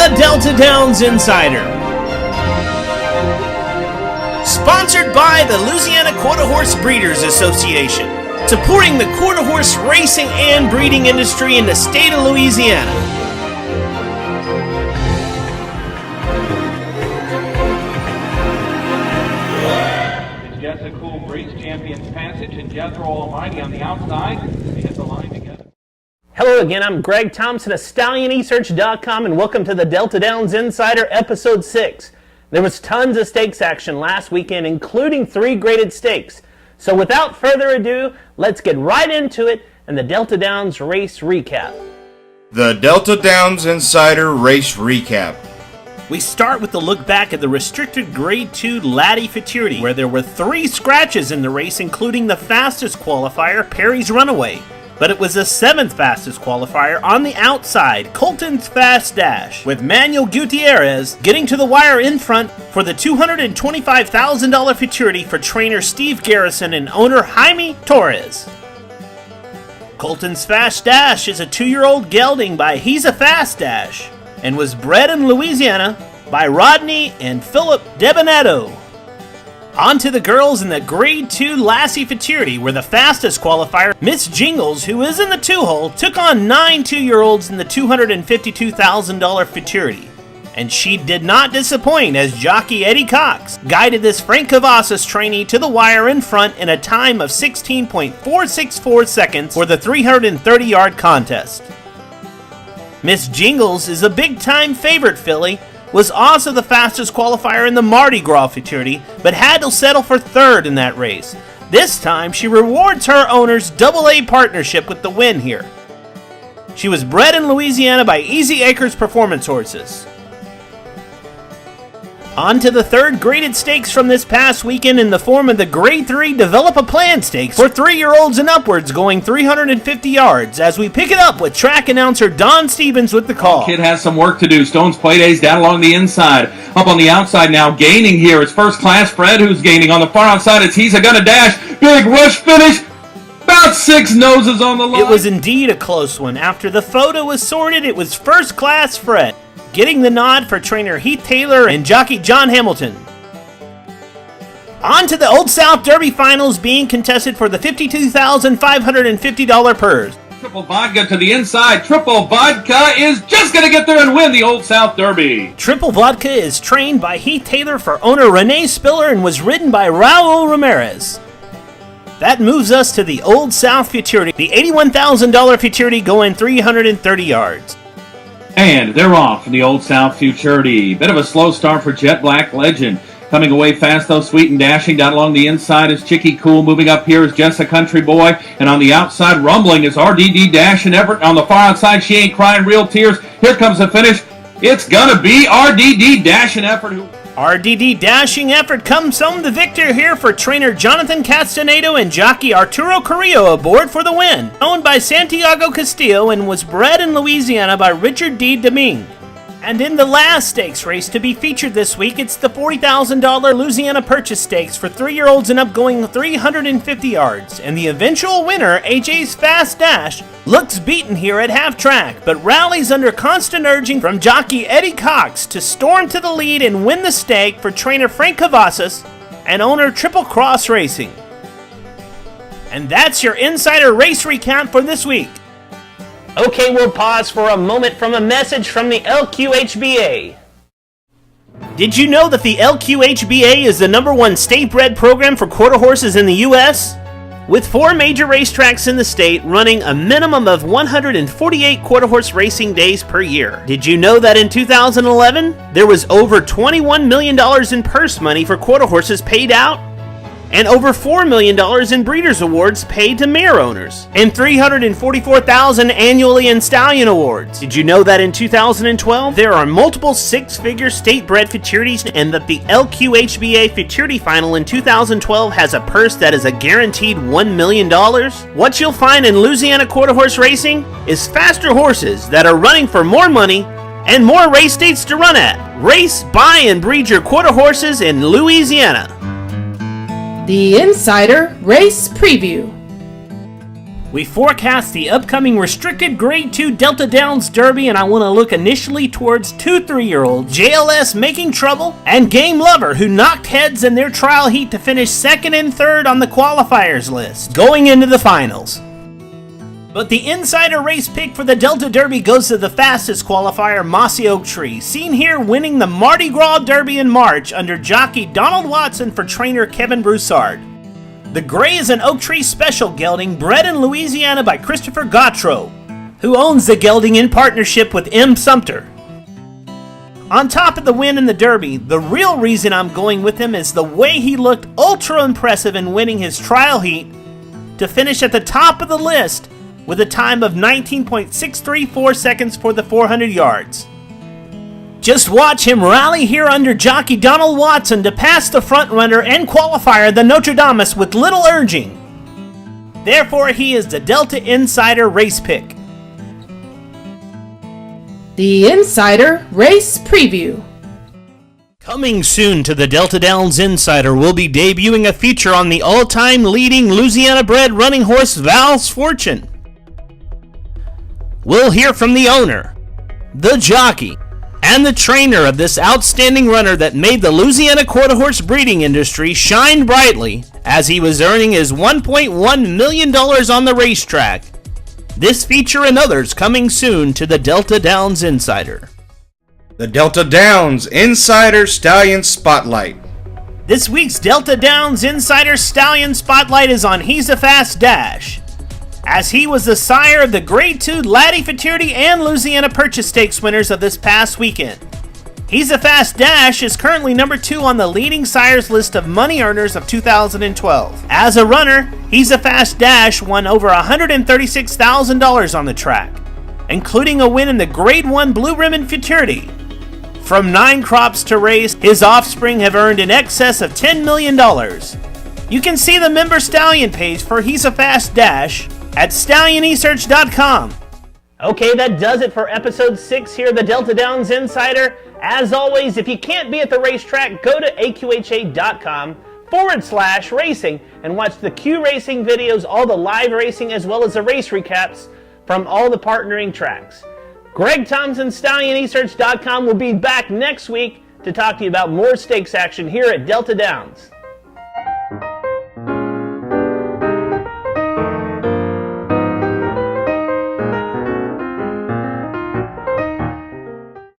The Delta Downs Insider. Sponsored by the Louisiana Quarter Horse Breeders Association, supporting the quarter horse racing and breeding industry in the state of Louisiana. It's just a cool Breeds Champions Passage and Jethro Almighty on the outside. They hit the line together. Hello again, I'm Greg Thompson of StallionSearch.com, and welcome to the Delta Downs Insider Episode 6. There was tons of stakes action last weekend, including 3 graded stakes. So without further ado, let's get right into it and the Delta Downs race recap. The Delta Downs Insider Race Recap. We start with a look back at the restricted Grade 2 Laddie Futurity, where there were 3 scratches in the race, including the fastest qualifier, Perry's Runaway. But it was the 7th fastest qualifier on the outside, Colton's Fast Dash, with Manuel Gutierrez getting to the wire in front for the $225,000 Futurity for trainer Steve Garrison and owner Jaime Torres. Colton's Fast Dash is a 2-year-old gelding by He's a Fast Dash and was bred in Louisiana by Rodney and Philip Debonetto. On to the girls in the Grade 2 Lassie Futurity, where the fastest qualifier, Miss Jingles, who is in the 2-hole, took on 9 2-year-olds in the $252,000 Futurity. And she did not disappoint as jockey Eddie Cox guided this Frank Cavazos trainee to the wire in front in a time of 16.464 seconds for the 330-yard contest. Miss Jingles is a big-time favorite filly, was also the fastest qualifier in the Mardi Gras Futurity, but had to settle for 3rd in that race. This time, she rewards her owner's AA partnership with the win here. She was bred in Louisiana by Easy Acres Performance Horses. On to the 3rd graded stakes from this past weekend in the form of the Grade 3 Develop a Plan Stakes for 3-year-olds and upwards, going 350 yards, as we pick it up with track announcer Don Stevens with the call. Kid has some work to do. Stone's Playdays down along the inside. Up on the outside now, gaining here. It's First Class Fred who's gaining. On the far outside, it's He's a Gonna Dash. Big rush finish. About 6 noses on the line. It was indeed a close one. After the photo was sorted, it was First Class Fred getting the nod for trainer Heath Taylor and jockey John Hamilton. On to the Old South Derby finals being contested for the $52,550 purse. Triple Vodka to the inside. Triple Vodka is just going to get there and win the Old South Derby. Triple Vodka is trained by Heath Taylor for owner Renee Spiller and was ridden by Raul Ramirez. That moves us to the Old South Futurity, the $81,000 Futurity going 330 yards. And they're off in the Old South Futurity. Bit of a slow start for Jet Black Legend. Coming away fast, though, sweet and dashing. Down along the inside is Chicky Cool. Moving up here is Jess a Country Boy. And on the outside, rumbling is RDD Dash and Everett. On the far outside, She Ain't Crying Real Tears. Here comes the finish. It's gonna be RDD Dash and Effort. RDD Dashing Effort comes home the victor here for trainer Jonathan Castaneda and jockey Arturo Carrillo aboard for the win. Owned by Santiago Castillo and was bred in Louisiana by Richard D. Domingue. And in the last stakes race to be featured this week, it's the $40,000 Louisiana Purchase Stakes for 3-year-olds and up going 350 yards. And the eventual winner, AJ's Fast Dash, looks beaten here at half track, but rallies under constant urging from jockey Eddie Cox to storm to the lead and win the stake for trainer Frank Cavazos and owner Triple Cross Racing. And that's your Insider Race Recap for this week. Okay, we'll pause for a moment from a message from the LQHBA. Did you know that the LQHBA is the #1 state-bred program for quarter horses in the U.S.? With 4 major racetracks in the state running a minimum of 148 quarter horse racing days per year. Did you know that in 2011, there was over $21 million in purse money for quarter horses paid out? And over $4 million in Breeders' Awards paid to mare owners, and $344,000 annually in Stallion Awards. Did you know that in 2012, there are multiple 6-figure state-bred futurities, and that the LQHBA Futurity Final in 2012 has a purse that is a guaranteed $1 million? What you'll find in Louisiana quarter horse racing is faster horses that are running for more money and more race dates to run at. Race, buy, and breed your quarter horses in Louisiana. The Insider Race Preview. We forecast the upcoming restricted Grade 2 Delta Downs Derby, and I want to look initially towards 2 3-year-olds, JLS Making Trouble, and Game Lover, who knocked heads in their trial heat to finish 2nd and 3rd on the qualifiers list, going into the finals. But the insider race pick for the Delta Derby goes to the fastest qualifier, Mossy Oak Tree, seen here winning the Mardi Gras Derby in March under jockey Donald Watson for trainer Kevin Broussard. The gray is an Oak Tree special gelding bred in Louisiana by Christopher Gautreaux, who owns the gelding in partnership with M. Sumter. On top of the win in the Derby, the real reason I'm going with him is the way he looked ultra impressive in winning his trial heat to finish at the top of the list with a time of 19.634 seconds for the 400 yards. Just watch him rally here under jockey Donald Watson to pass the frontrunner and qualifier, the Notre Dame, with little urging. Therefore, he is the Delta Insider race pick. The Insider Race Preview. Coming soon to the Delta Downs Insider, we'll be debuting a feature on the all-time leading Louisiana-bred running horse Val's Fortune. We'll hear from the owner, the jockey, and the trainer of this outstanding runner that made the Louisiana quarter horse breeding industry shine brightly as he was earning his $1.1 million on the racetrack. This feature and others coming soon to the Delta Downs Insider. The Delta Downs Insider Stallion Spotlight. This week's Delta Downs Insider Stallion Spotlight is on He's a Fast Dash, as he was the sire of the Grade 2 Laddie, Futurity, and Louisiana Purchase Stakes winners of this past weekend. He's a Fast Dash is currently number 2 on the leading sires list of money earners of 2012. As a runner, He's a Fast Dash won over $136,000 on the track, including a win in the Grade 1 Blue Ribbon Futurity. From 9 crops to race, his offspring have earned in excess of $10 million. You can see the member stallion page for He's a Fast Dash at stallionesearch.com. Okay, that does it for episode 6 here of the Delta Downs Insider. As always, if you can't be at the racetrack, go to aqha.com/racing and watch the Q Racing videos, all the live racing, as well as the race recaps from all the partnering tracks. Greg Thompson, stallionesearch.com, will be back next week to talk to you about more stakes action here at Delta Downs.